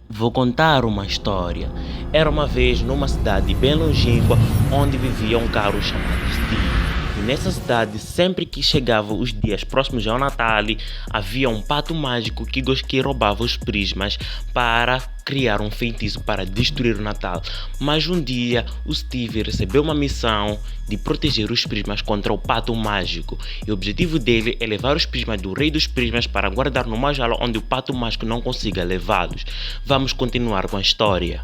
Vou contar uma história. Era uma vez numa cidade bem longínqua onde vivia um caro chamado Steve. E nessa cidade, sempre que chegavam os dias próximos ao Natal, havia um pato mágico que roubava os prismas para criar um feitiço para destruir o Natal. Mas um dia, o Steve recebeu uma missão de proteger os prismas contra o pato mágico. E o objetivo dele é levar os prismas do rei dos prismas para guardar numa jaula onde o pato mágico não consiga levá-los. Vamos continuar com a história.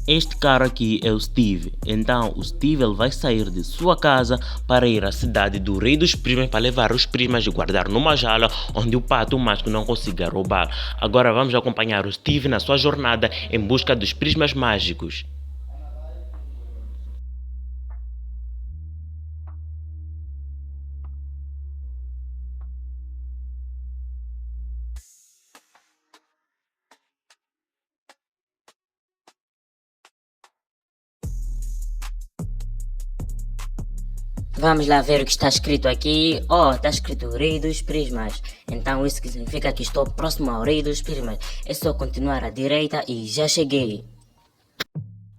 Este cara aqui é o Steve. Então o Steve ele vai sair de sua casa para ir à cidade do rei dos prismas para levar os prismas e guardar numa jaula onde o pato mágico não consiga roubar. Agora vamos acompanhar o Steve na sua jornada em busca dos prismas mágicos. Vamos lá ver o que está escrito aqui. Oh, está escrito Rei dos Prismas. Então isso que significa que estou próximo ao Rei dos Prismas. É só continuar à direita e já cheguei.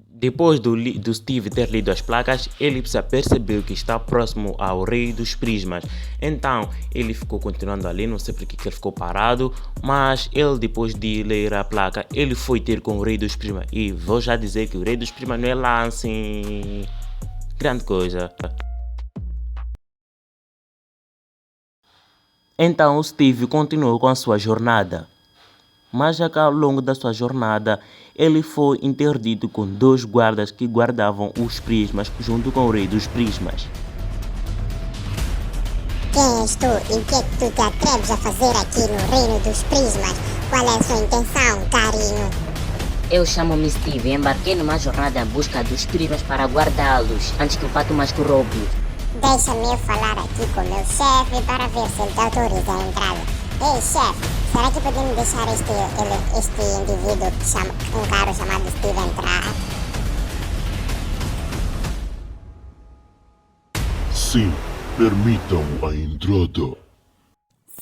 Depois do Steve ter lido as placas, ele já percebeu que está próximo ao rei dos prismas. Então ele ficou continuando ali, não sei porque que ele ficou parado, mas ele depois de ler a placa, ele foi ter com o rei dos prismas. E vou já dizer que o rei dos prismas não é lá assim grande coisa. Então o Steve continuou com a sua jornada. Mas já que ao longo da sua jornada, ele foi interdito com dois guardas que guardavam os prismas junto com o rei dos prismas. Quem és tu e o que é que tu te atreves a fazer aqui no reino dos prismas? Qual é a sua intenção, carinho? Eu chamo-me Steve e embarquei numa jornada em busca dos prismas para guardá-los antes que o pato mágico roube. Deixa-me eu falar aqui com o meu chefe para ver se ele te autoriza a entrada. Ei, chefe, será que podemos deixar este indivíduo, um cara chamado Steve, entrar? Sim, permitam a entrada.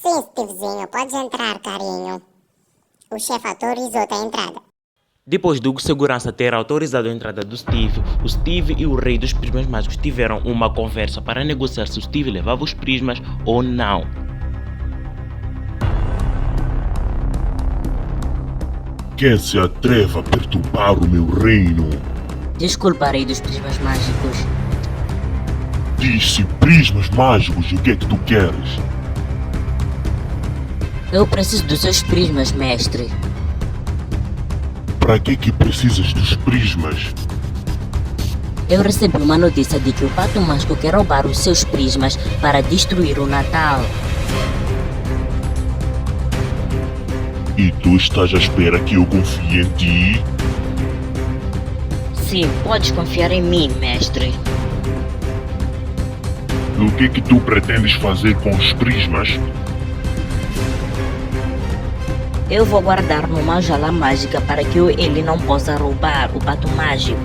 Sim, Stevezinho, pode entrar, carinho. O chefe autorizou-te a entrada. Depois do segurança ter autorizado a entrada do Steve, o Steve e o rei dos prismas mágicos tiveram uma conversa para negociar se o Steve levava os prismas ou não. Quem se atreve a perturbar o meu reino? Desculpa, Rei dos Prismas Mágicos. Diz-se prismas mágicos e o que é que tu queres? Eu preciso dos seus prismas, mestre. Para que precisas dos prismas? Eu recebi uma notícia de que o pato mágico quer roubar os seus prismas para destruir o Natal. E tu estás à espera que eu confie em ti? Sim, podes confiar em mim, mestre. E o que tu pretendes fazer com os prismas? Eu vou guardar numa jaula mágica para que ele não possa roubar o pato mágico.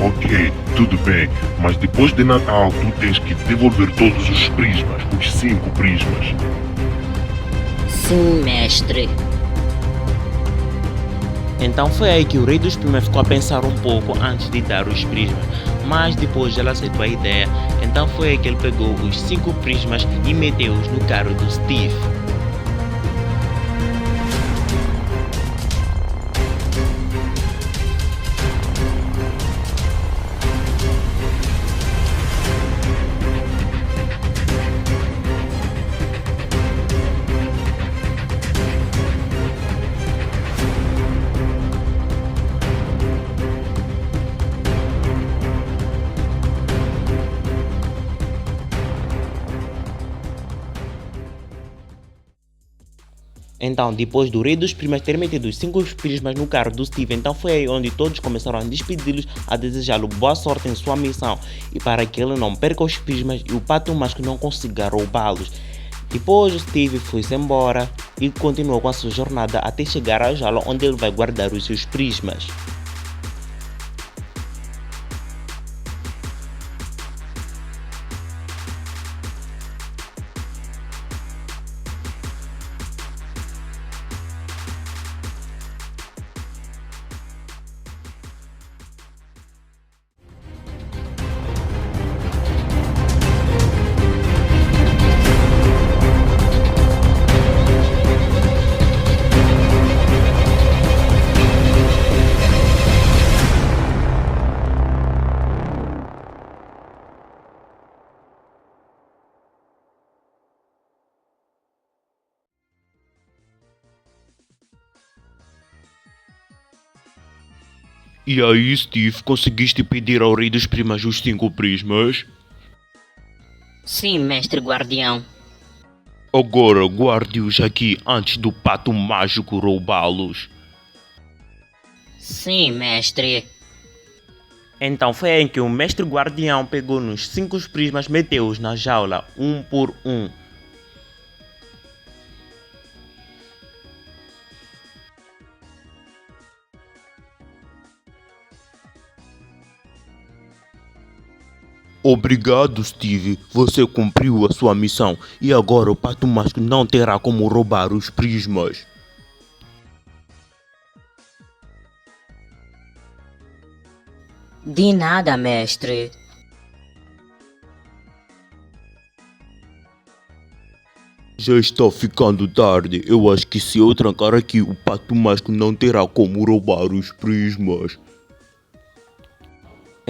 Ok, tudo bem, mas depois de Natal tu tens que devolver todos os prismas, os 5 prismas. Sim, mestre. Então foi aí que o rei dos prismas ficou a pensar um pouco antes de dar os prismas. Mas depois ela aceitou a ideia. Então foi aí que ele pegou os 5 prismas e meteu-os no carro do Steve. Então, depois do rei dos prismas ter metido os 5 prismas no carro do Steve, então foi aí onde todos começaram a despedi-los, a desejá-lo boa sorte em sua missão e para que ele não perca os prismas e o pato mágico não consiga roubá-los. Depois o Steve foi-se embora e continuou com a sua jornada até chegar à jaula onde ele vai guardar os seus prismas. E aí, Steve, conseguiste pedir ao rei dos prismas os 5 prismas? Sim, mestre guardião. Agora guarde-os aqui antes do pato mágico roubá-los. Sim, mestre. Então foi aí que o mestre guardião pegou nos 5 prismas e meteu-os na jaula, um por um. Obrigado, Steve. Você cumpriu a sua missão e agora o pato mágico não terá como roubar os prismas. De nada, mestre. Já está ficando tarde. Eu acho que se eu trancar aqui, o pato mágico não terá como roubar os prismas.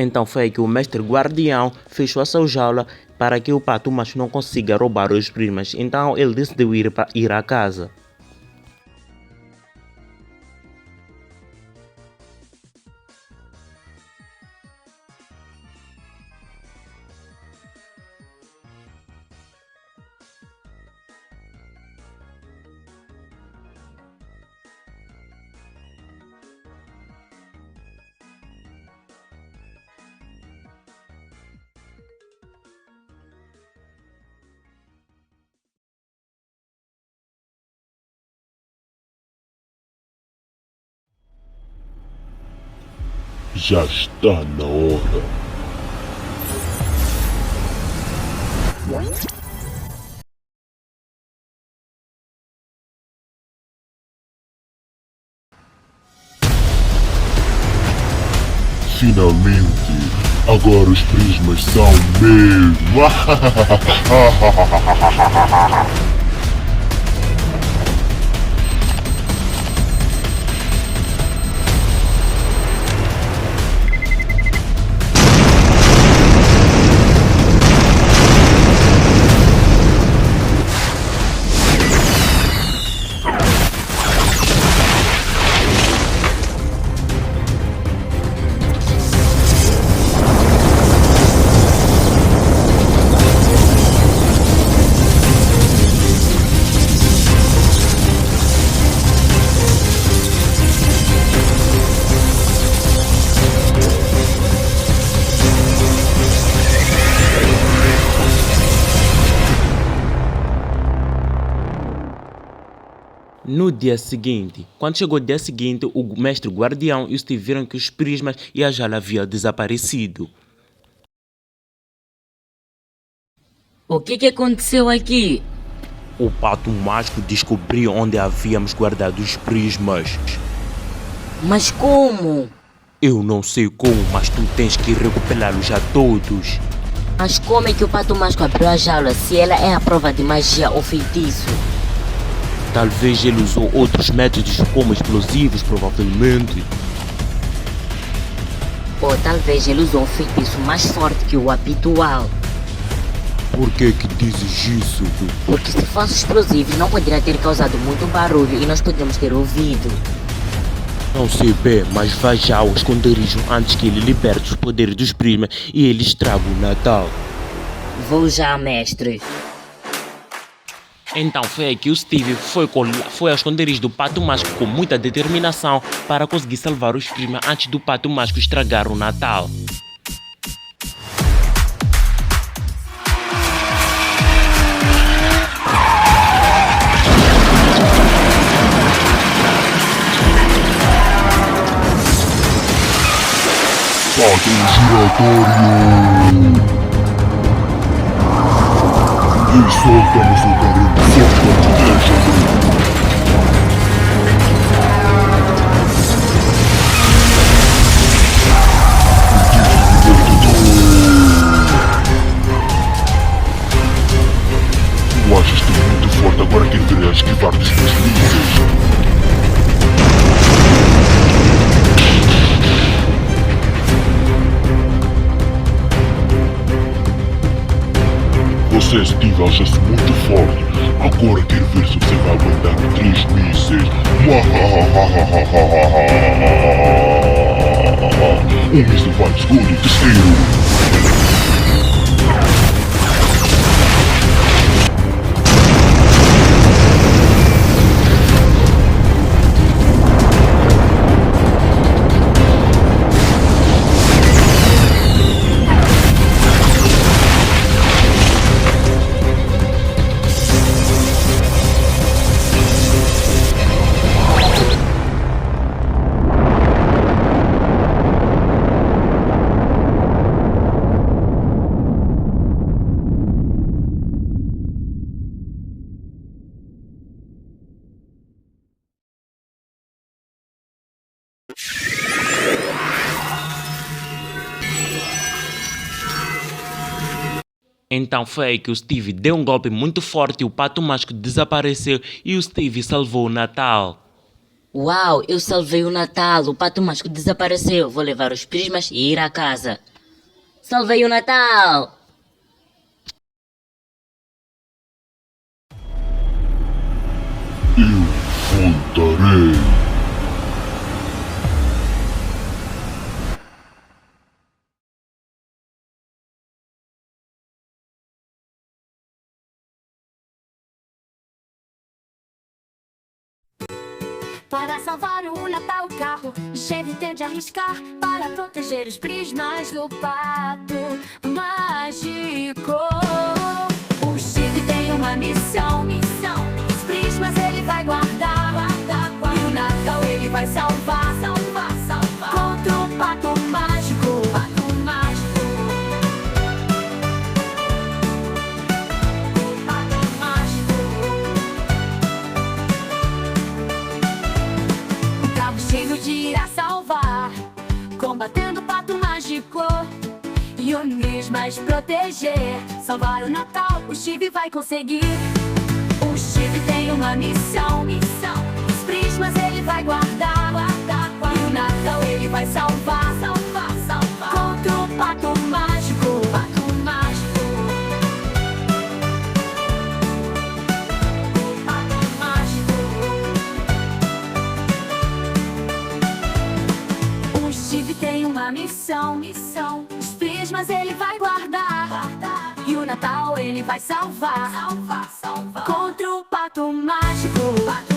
Então foi aí que o mestre guardião fechou a sua jaula para que o pato macho não consiga roubar os prismas. Então ele decidiu ir à casa. Já está na hora. Finalmente, agora os prismas são meus. No dia seguinte, quando chegou o dia seguinte, o mestre guardião e o Steve viram que os prismas e a jaula haviam desaparecido. O que aconteceu aqui? O pato mágico descobriu onde havíamos guardado os prismas. Mas como? Eu não sei como, mas tu tens que recuperá-los a todos. Mas como é que o pato mágico abriu a jaula se ela é a prova de magia ou feitiço? Talvez ele usou outros métodos como explosivos, provavelmente. Ou talvez ele usou um feitiço mais forte que o habitual. Por que dizes isso? Porque se fosse explosivo não poderia ter causado muito barulho e nós poderíamos ter ouvido. Não sei bem, mas vá já ao esconderijo antes que ele liberte os poderes dos prismas e ele estrague o Natal. Vou já, mestre. Então foi aí que o Steve foi ao esconderijo do pato mágico com muita determinação para conseguir salvar os prismas antes do pato mágico estragar o Natal. Pato giratório! E solta-nos o garoto, solta-nos, deixa-nos! Tu achas-te muito forte, agora quem deveria esquivar dos meus mísseis? Você, Steve, acha-se muito forte. Agora quero ver se você vai aguentar 3 mísseis. Mr. Vibes, go to terceiro. Então foi aí que o Steve deu um golpe muito forte e o Pato Mágico desapareceu e o Steve salvou o Natal. Uau, eu salvei o Natal, o Pato Mágico desapareceu. Vou levar os prismas e ir à casa. Salvei o Natal! Eu voltarei. Para salvar o Natal, o carro Chevy tende a arriscar para proteger os prismas do Pato Mágico. O Chevy tem uma missão. Os prismas ele vai guardar. E o Natal ele vai salvar. Contra o Pato Mágico. Cheio de irá salvar, combatendo o Pato Mágico e o prismas proteger. Salvar o Natal, o Steve vai conseguir. O Steve tem uma missão. Os prismas ele vai guardar. E o Natal ele vai salvar. Contra o Pato Mágico. Tem uma missão. Os prismas ele vai guardar. E o Natal ele vai salvar. Contra o Pato Mágico.